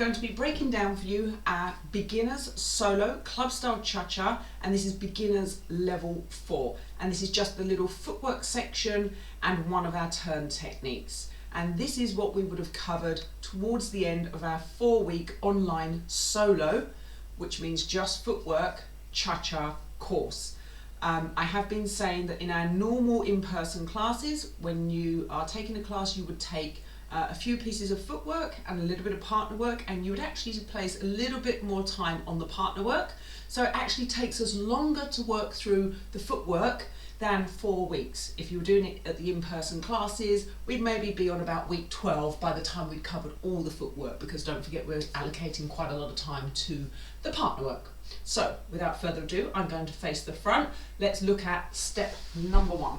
going to be breaking down for you our beginners solo club style cha-cha, and this is beginners level 4, and this is just the little footwork section and one of our turn techniques. And this is what we would have covered towards the end of our 4-week online solo, which means just footwork cha-cha course. I have been saying that in our normal in-person classes, when you are taking a class, you would take a few pieces of footwork and a little bit of partner work, and you would actually place a little bit more time on the partner work. So it actually takes us longer to work through the footwork than 4 weeks. If you were doing it at the in-person classes, we'd maybe be on about week 12 by the time we'd covered all the footwork, because don't forget we're allocating quite a lot of time to the partner work. So without further ado, I'm going to face the front. Let's look at step number 1.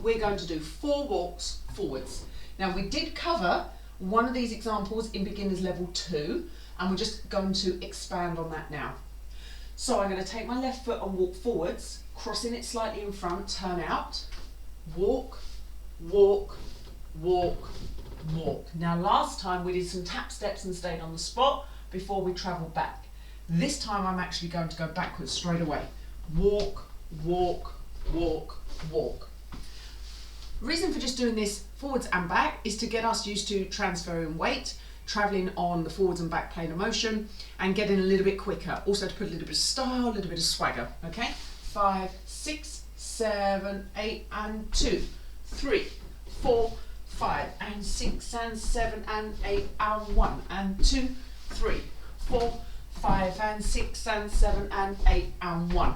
We're going to do 4 walks forwards. Now, we did cover one of these examples in beginners level 2, and we're just going to expand on that now. So I'm going to take my left foot and walk forwards, crossing it slightly in front, turn out, walk, walk, walk, walk. Now, last time we did some tap steps and stayed on the spot before we travelled back. This time I'm actually going to go backwards straight away. Walk, walk, walk, walk. The reason for just doing this forwards and back is to get us used to transferring weight, travelling on the forwards and back plane of motion, and getting a little bit quicker. Also to put a little bit of style, a little bit of swagger, okay? 5, 6, 7, 8, and 2, 3, 4, 5, and 6, and 7, and 8, and 1, and 2, 3, 4, 5, and 6, and 7, and 8, and 1.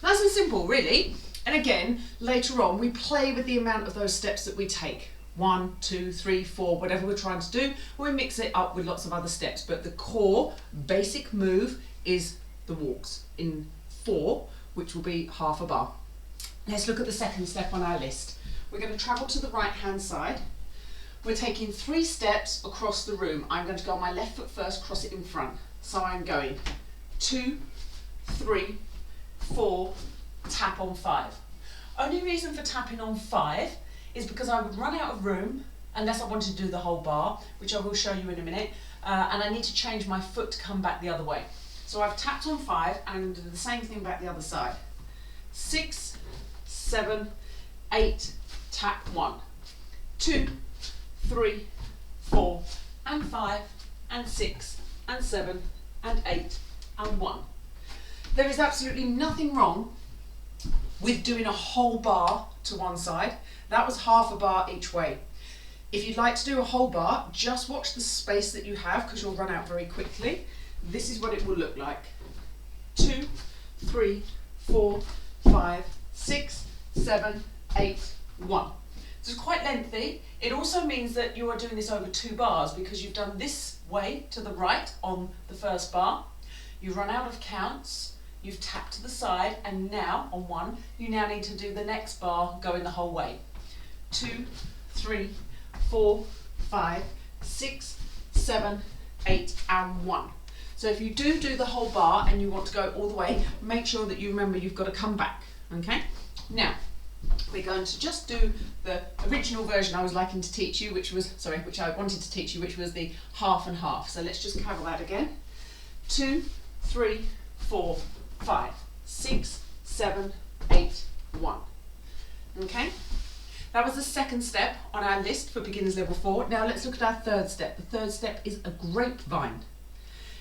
Nice and simple, really. And again, later on, we play with the amount of those steps that we take. 1, 2, 3, 4, whatever we're trying to do. We mix it up with lots of other steps, but the core basic move is the walks in 4, which will be half a bar. Let's look at the second step on our list. We're going to travel to the right-hand side. We're taking 3 steps across the room. I'm going to go on my left foot first, cross it in front. So I'm going 2, 3, 4, tap on 5. Only reason for tapping on 5 is because I would run out of room unless I wanted to do the whole bar, which I will show you in a minute, and I need to change my foot to come back the other way. So I've tapped on 5 and I'm going to do the same thing back the other side. 6, 7, 8, tap 1, 2, 3, 4, and 5, and 6, and 7, and 8, and 1. There is absolutely nothing wrong with doing a whole bar to one side. That was half a bar each way. If you'd like to do a whole bar, just watch the space that you have, because you'll run out very quickly. This is what it will look like. 2, 3, 4, 5, 6, 7, 8, 1. This is quite lengthy. It also means that you are doing this over 2 bars, because you've done this way to the right on the first bar. You've run out of counts. You've tapped to the side, and now on 1, you now need to do the next bar going the whole way. 2, 3, 4, 5, 6, 7, 8, and 1. So if you do the whole bar and you want to go all the way, make sure that you remember you've got to come back, okay? Now, we're going to just do the original version I was liking to teach you, which I wanted to teach you, which was the half and half. So let's just cover that again. 2, 3, 4, 5, 6, 7, 8, 1. Okay? That was the second step on our list for beginners level 4. Now let's look at our third step. The third step is a grapevine.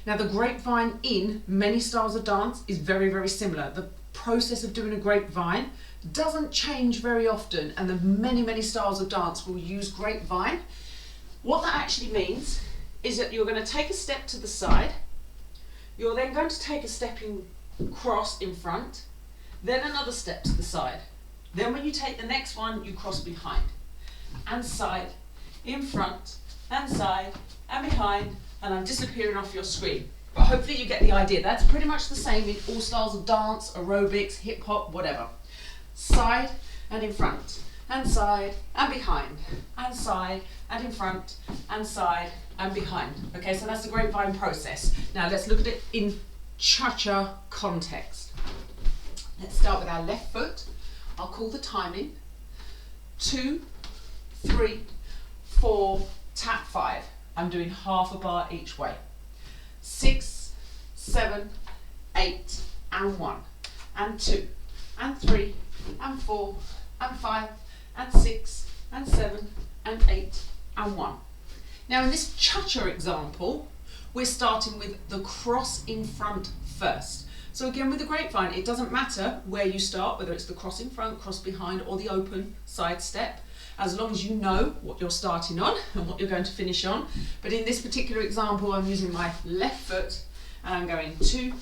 Now the grapevine in many styles of dance is very, very similar. The process of doing a grapevine doesn't change very often, and the many, many styles of dance will use grapevine. What that actually means is that you're going to take a step to the side. You're then going to take a step cross in front, then another step to the side. Then when you take the next one, you cross behind and side, in front and side and behind, and I'm disappearing off your screen. But hopefully you get the idea. That's pretty much the same in all styles of dance, aerobics, hip hop, whatever. Side and in front and side and behind and side and in front and side and behind. Okay, so that's the grapevine process. Now let's look at it in cha-cha context. Let's start with our left foot. I'll call the timing. 2, 3, 4, tap 5. I'm doing half a bar each way. 6, 7, 8, and 1, and 2, and 3, and 4, and 5, and 6, and 7, and 8, and 1. Now in this cha-cha example, we're starting with the cross in front first. So again with the grapevine, it doesn't matter where you start, whether it's the cross in front, cross behind, or the open side step, as long as you know what you're starting on and what you're going to finish on. But in this particular example, I'm using my left foot and I'm going 2,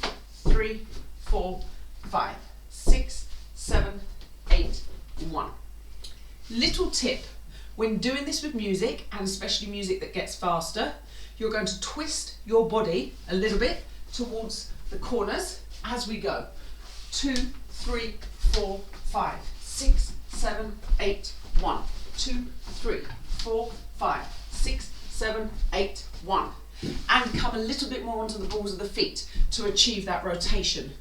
3, 4, 5, 6, 7, 8, 1. Little tip, when doing this with music, and especially music that gets faster, you're going to twist your body a little bit towards the corners as we go. 2, 3, 4, 5, 6, 7, 8, 1. 2, 3, 4, 5, 6, 7, 8, 1. And come a little bit more onto the balls of the feet to achieve that rotation.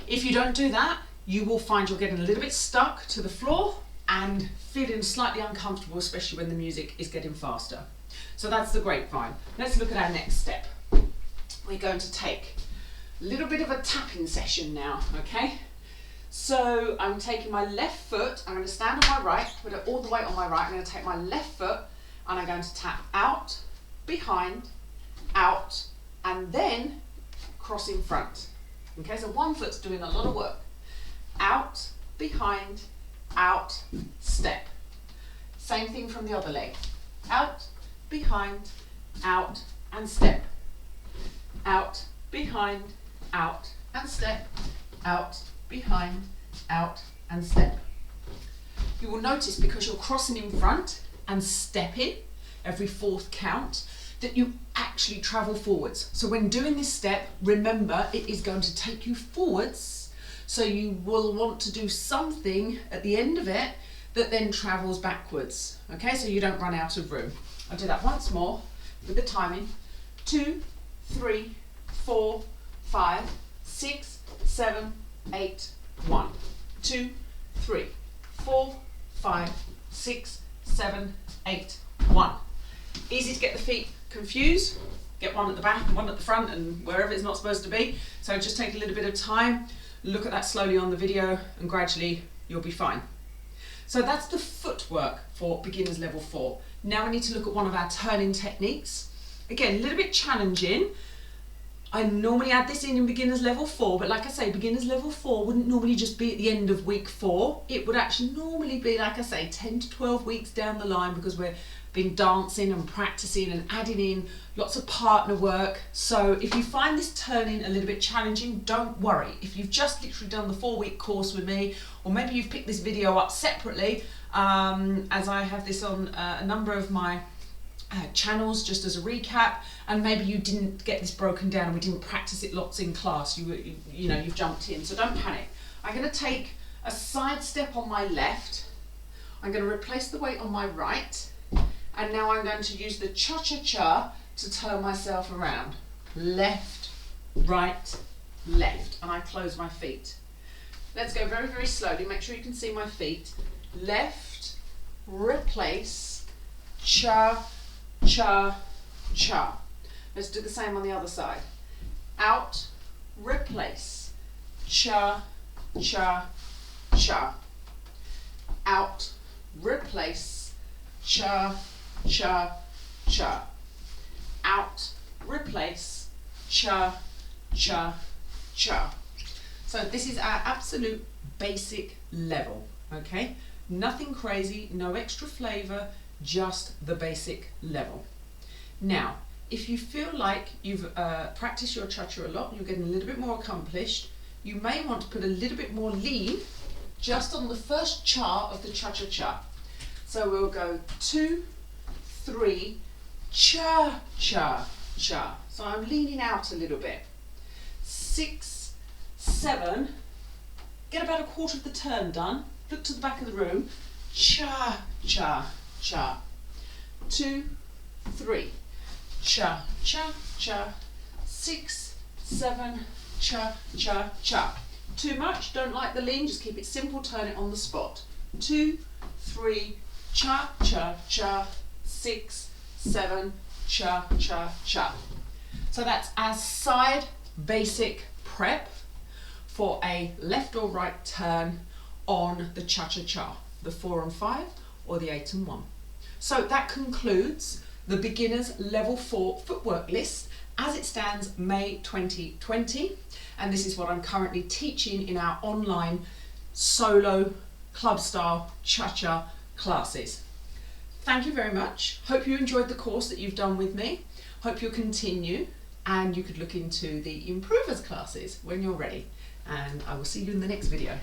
If you don't do that, you will find you're getting a little bit stuck to the floor and feeling slightly uncomfortable, especially when the music is getting faster. So that's the grapevine. Let's look at our next step. We're going to take a little bit of a tapping session now, okay? So I'm taking my left foot, I'm going to stand on my right, put it all the way on my right, I'm going to take my left foot and I'm going to tap out, behind, out, and then cross in front. Okay, so one foot's doing a lot of work. Out, behind, out, step. Same thing from the other leg. Out, behind, out, and step. Out, behind, out, and step. Out, behind, out, and step. You will notice because you're crossing in front and stepping every fourth count that you actually travel forwards. So when doing this step, remember it is going to take you forwards, so you will want to do something at the end of it that then travels backwards. Okay, so you don't run out of room. I'll do that once more with the timing. 2, 3, 4, 5, 6, 7, 8, 1. 2, 3, 4, 5, 6, 7, 8, 1. Easy to get the feet confused. Get one at the back and one at the front and wherever it's not supposed to be. So just take a little bit of time, look at that slowly on the video, and gradually you'll be fine. So that's the footwork for beginners level 4. Now we need to look at one of our turning techniques. Again, a little bit challenging. I normally add this in beginners level 4, but like I say, beginners level 4 wouldn't normally just be at the end of week 4. It would actually normally be, like I say, 10 to 12 weeks down the line, because we're been dancing and practicing and adding in lots of partner work. So if you find this turning a little bit challenging, don't worry. If you've just literally done the 4-week course with me, or maybe you've picked this video up separately, as I have this on a number of my channels just as a recap, and maybe you didn't get this broken down and we didn't practice it lots in class, you've jumped in, so don't panic. I'm going to take a side step on my left, I'm going to replace the weight on my right, and now I'm going to use the cha-cha-cha to turn myself around. Left, right, left, and I close my feet. Let's go very, very slowly, make sure you can see my feet. Left, replace, cha, cha, cha. Let's do the same on the other side. Out, replace, cha, cha, cha. Out, replace, cha, cha, cha. Out, replace, cha, cha, cha. So this is our absolute basic level, okay? Nothing crazy, no extra flavour, just the basic level. Now, if you feel like you've practiced your cha-cha a lot, you're getting a little bit more accomplished, you may want to put a little bit more lean just on the first cha of the cha-cha-cha. So we'll go 2, 3, cha, cha, cha. So I'm leaning out a little bit. 6, 7, get about a quarter of the turn done, look to the back of the room, cha, cha, cha. 2, 3, cha, cha, cha. 6, 7, cha, cha, cha. Too much, don't like the lean, just keep it simple, turn it on the spot. 2, 3, cha, cha, cha. 6, 7, cha, cha, cha. So that's our side basic prep for a left or right turn on the cha-cha-cha, the 4 and 5 or the 8 and 1. So that concludes the beginners level 4 footwork list as it stands May 2020, and this is what I'm currently teaching in our online solo club style cha-cha classes. Thank you very much. Hope you enjoyed the course that you've done with me. Hope you'll continue, and you could look into the improvers classes when you're ready, and I will see you in the next video.